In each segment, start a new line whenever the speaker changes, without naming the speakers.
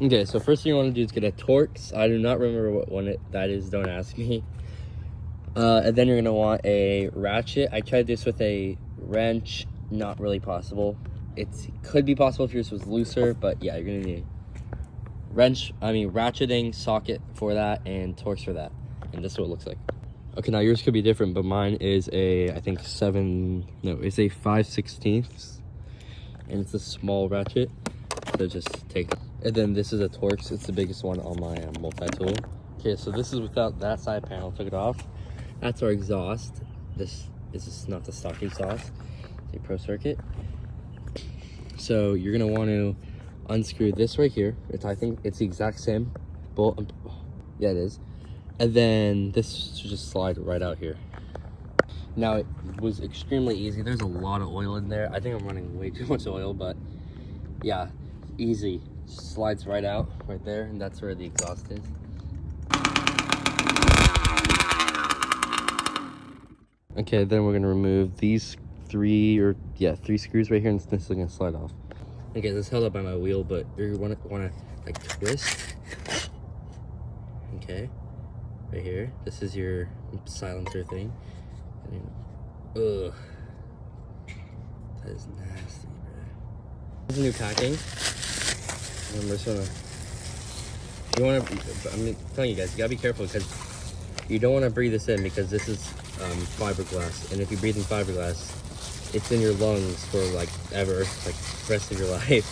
Okay, so first thing you want to do is get a Torx. I do not remember what one that is, don't ask me. And then you're going to want a ratchet. I tried this with a wrench, not really possible. It could be possible if yours was looser, but yeah, you're going to need ratcheting socket for that and Torx for that. And this is what it looks like. Okay, now yours could be different, but mine is I think it's a 5/16, and it's a small ratchet. So just take it. And then this is a Torx. It's the biggest one on my multi-tool. Okay, so this is without that side panel. Took it off. That's our exhaust. This is just not the stock exhaust. It's a pro circuit. So you're gonna want to unscrew this right here. I think it's the exact same bolt. Yeah, it is. And then this should just slide right out here. Now, it was extremely easy. There's a lot of oil in there. I think I'm running way too much oil, but yeah, easy. Slides right out right there, and that's where the exhaust is. Okay, then we're gonna remove these three screws right here, and this is gonna slide off. Okay, this is held up by my wheel, but you're wanna like twist. Okay, right here. This is your silencer thing. Ugh, that is nasty, bro. This is new packing. I'm just gonna. I'm telling you guys, you gotta be careful because you don't want to breathe this in because this is fiberglass, and if you breathe in fiberglass, it's in your lungs for like ever, like the rest of your life.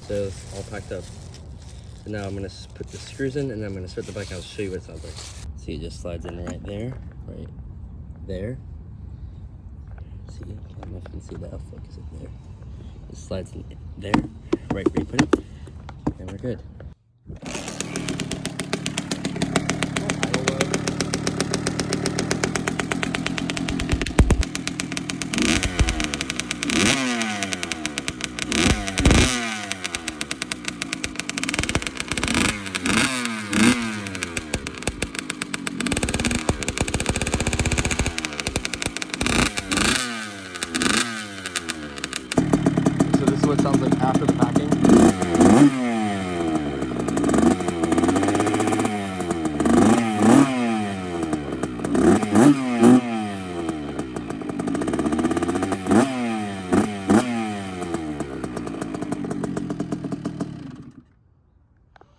So it's all packed up. So now I'm gonna put the screws in, and then I'm gonna start the bike. I'll show you what it sounds like. See, it just slides in right there, right there. See, I don't know if you can see that. I'll focus it there. It slides in there, right where you put it, and we're good. So this is what it sounds like after the pack.